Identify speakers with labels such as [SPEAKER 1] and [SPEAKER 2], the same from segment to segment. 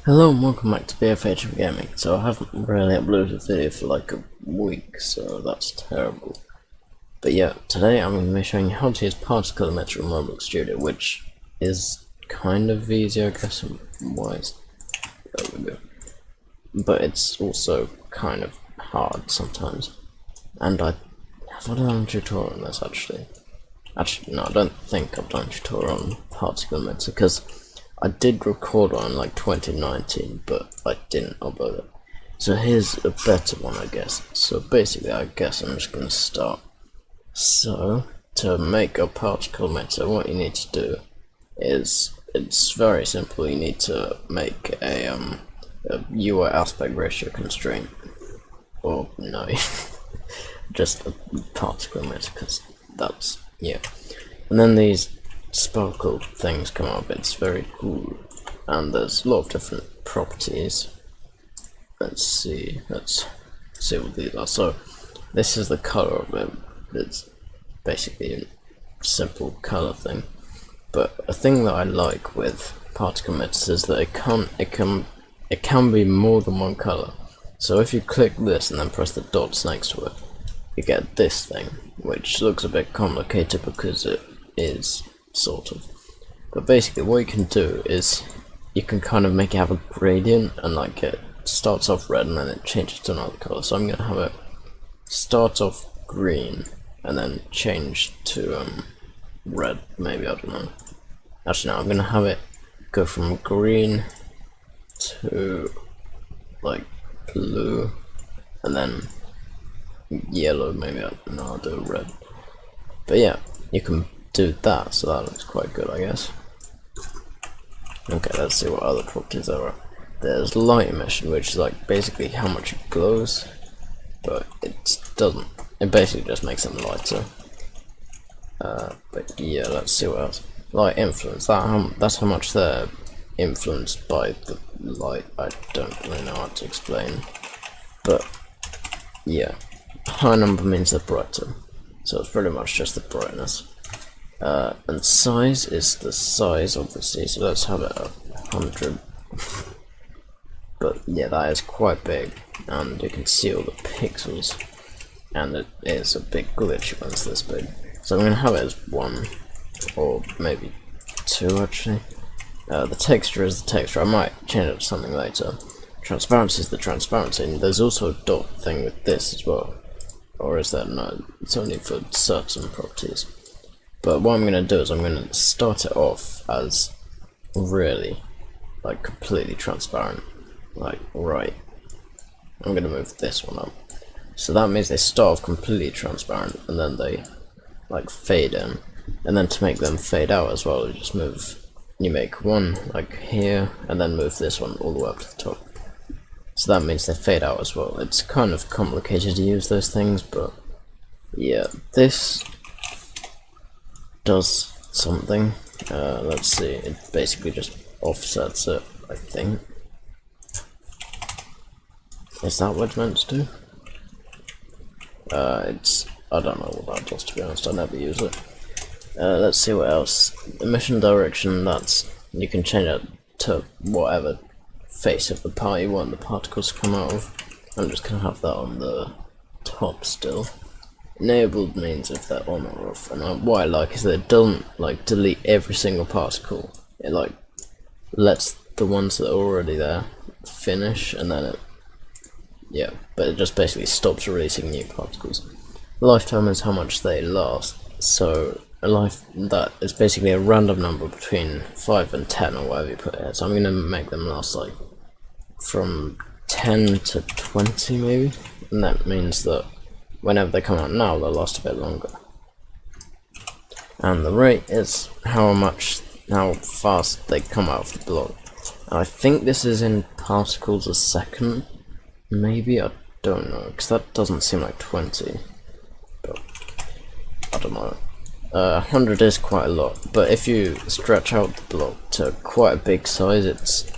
[SPEAKER 1] Hello and welcome back to BFH Gaming. So I haven't really uploaded a video for like a week, so that's terrible. But yeah, today I'm going to be showing you how to use ParticleEmitter in Roblox Studio, which is kind of easy, I guess, wise. There we go. But it's also kind of hard sometimes. And have I done a tutorial on this actually? Actually, no, I don't think I've done a tutorial on ParticleEmitter because I did record one in like 2019, but I didn't upload it. So here's a better one, I guess. So basically, I guess I'm just gonna start. So to make a ParticleEmitter, what you need to do is it's very simple. You need to make a UI aspect ratio constraint, or no, just a ParticleEmitter, because that's and then these sparkle things come up. It's very cool, and there's a lot of different properties. Let's see what these are. So this is the color of it. It's basically a simple color thing, but a thing that I like with ParticleEmitter is that it can be more than one color. So if you click this and then press the dots next to it, you get this thing, which looks a bit complicated because it is sort of. But basically what you can do is you can kind of make it have a gradient, and like it starts off red and then it changes to another color. So I'm gonna have it start off green and then change to red, maybe, I don't know. Actually no, I'm gonna have it go from green to like blue and then yellow, maybe. I don't know, I'll do red. But yeah, you can do that, so that looks quite good, I guess. Okay, let's see what other properties there are. There's light emission, which is like basically how much it glows, but it doesn't. It basically just makes it lighter. But yeah, let's see what else. Light influence. That's how much they're influenced by the light. I don't really know how to explain, but yeah, high number means they're brighter, so it's pretty much just the brightness. And size is the size, obviously, so let's have it at 100. But yeah, that is quite big, and you can see all the pixels, and it is a big glitch when it's this big. So I'm going to have it as 1, or maybe 2 actually. The texture is the texture. I might change it to something later. Transparency is the transparency, and there's also a dot thing with this as well. Or is that? No, it's only for certain properties. But what I'm going to do is I'm going to start it off as really, like, completely transparent. Like, right. I'm going to move this one up. So that means they start off completely transparent, and then they, like, fade in. And then to make them fade out as well, you make one, like, here, and then move this one all the way up to the top. So that means they fade out as well. It's kind of complicated to use those things, but yeah, this does something. Let's see, it basically just offsets it, I think. Is that what it's meant to do? I don't know what that does, to be honest. I never use it. Let's see what else. Emission direction, you can change it to whatever face of the part you want the particles to come out of. I'm just gonna have that on the top still. Enabled means if they're on or off, and what I like is that it doesn't like delete every single particle. It like lets the ones that are already there finish, and then but it just basically stops releasing new particles. Lifetime is how much they last, so that is basically a random number between 5 and 10 or whatever you put here. So I'm gonna make them last like from 10 to 20 maybe, and that means that whenever they come out now, they'll last a bit longer. And the rate is how fast they come out of the block. And I think this is in particles a second, maybe, I don't know, because that doesn't seem like 20, but I don't know. 100 is quite a lot, but if you stretch out the block to quite a big size, it's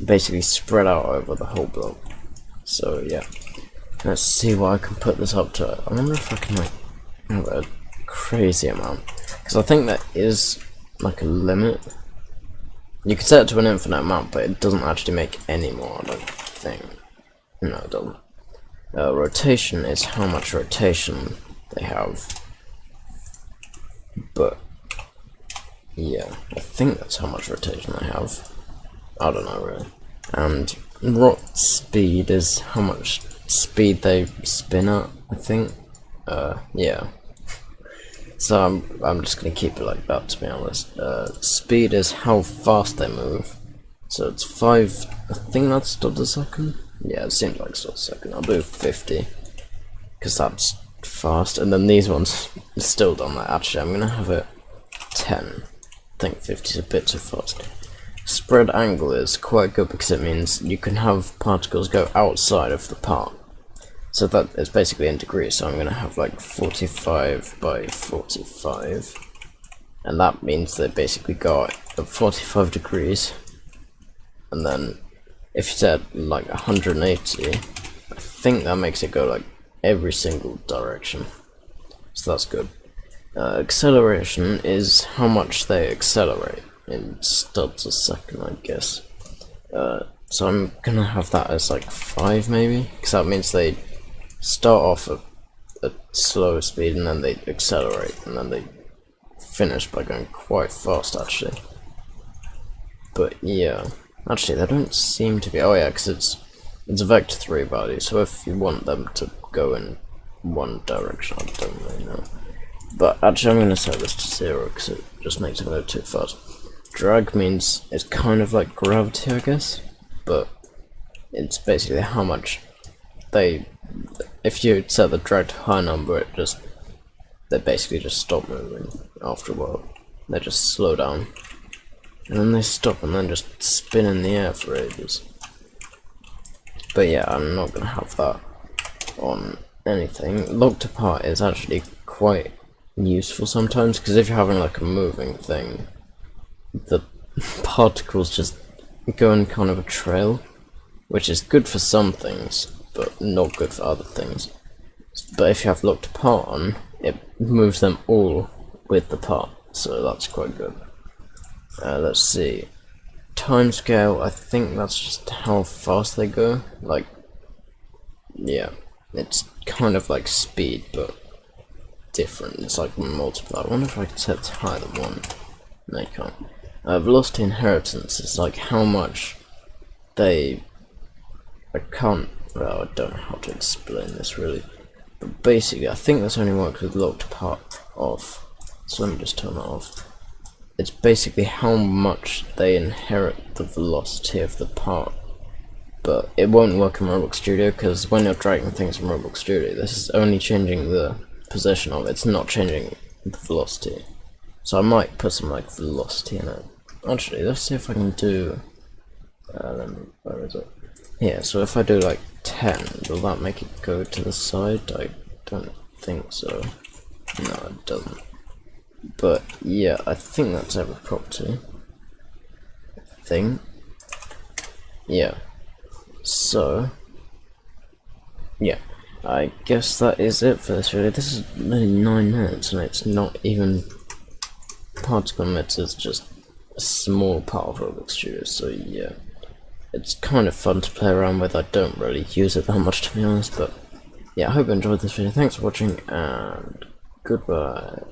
[SPEAKER 1] basically spread out over the whole block. So yeah, let's see what I can put this up to. I wonder if I can like have a crazy amount, because I think that is like a limit. You can set it to an infinite amount, but it doesn't actually make any more, I don't think. No, it doesn't. Rotation is how much rotation they have. But, yeah, I think that's how much rotation they have. I don't know, really. And rot speed is how much speed they spin at, I think. Yeah. So I'm just gonna keep it like that, to be honest. Speed is how fast they move. So it's 5, I think that's stops a second? Yeah, it seems like stops a second. I'll do 50, because that's fast. And then these ones still done that. Actually, I'm gonna have it 10. I think 50 is a bit too fast. Spread angle is quite good because it means you can have particles go outside of the part. So that is basically in degrees, so I'm going to have like 45 by 45. And that means they basically go at 45 degrees. And then if you set like 180, I think that makes it go like every single direction. So that's good. Acceleration is how much they accelerate in stubs a second, I guess. So I'm gonna have that as like 5 maybe, because that means they start off at a slow speed and then they accelerate and then they finish by going quite fast actually. But yeah, actually they don't seem to be. Oh yeah, because it's a vector 3 value, so if you want them to go in one direction, I don't really know. But actually I'm going to set this to 0 because it just makes it go too fast. Drag means it's kind of like gravity, I guess, but it's basically how much they, if you set the drag to a high number, they basically just stop moving after a while. They just slow down, and then they stop and then just spin in the air for ages. But yeah, I'm not going to have that on anything. Locked apart is actually quite useful sometimes, because if you're having like a moving thing, the particles just go in kind of a trail, which is good for some things, but not good for other things. But if you have locked apart on, it moves them all with the part, so that's quite good. Let's see. Timescale, I think that's just how fast they go. Like, yeah, it's kind of like speed, but different. It's like multiply. I wonder if I can set it higher than 1. No, you can't. Velocity inheritance is like how much they. I can't. Well, I don't know how to explain this really. But basically, I think this only works with locked apart off. So let me just turn that off. It's basically how much they inherit the velocity of the part. But it won't work in Roblox Studio, because when you're dragging things from Roblox Studio, this is only changing the position of it, it's not changing the velocity. So I might put some like velocity in it. Actually, let's see if I can do, where is it? Yeah, so if I do like 10, will that make it go to the side? I don't think so. No, it doesn't. But yeah, I think that's every property. I think. Yeah. So, yeah. I guess that is it for this video. This is nearly 9 minutes and it's not even ParticleEmitter, it's just a small part of Roblox Studio, so yeah. It's kind of fun to play around with. I don't really use it that much, to be honest, but yeah, I hope you enjoyed this video. Thanks for watching and goodbye.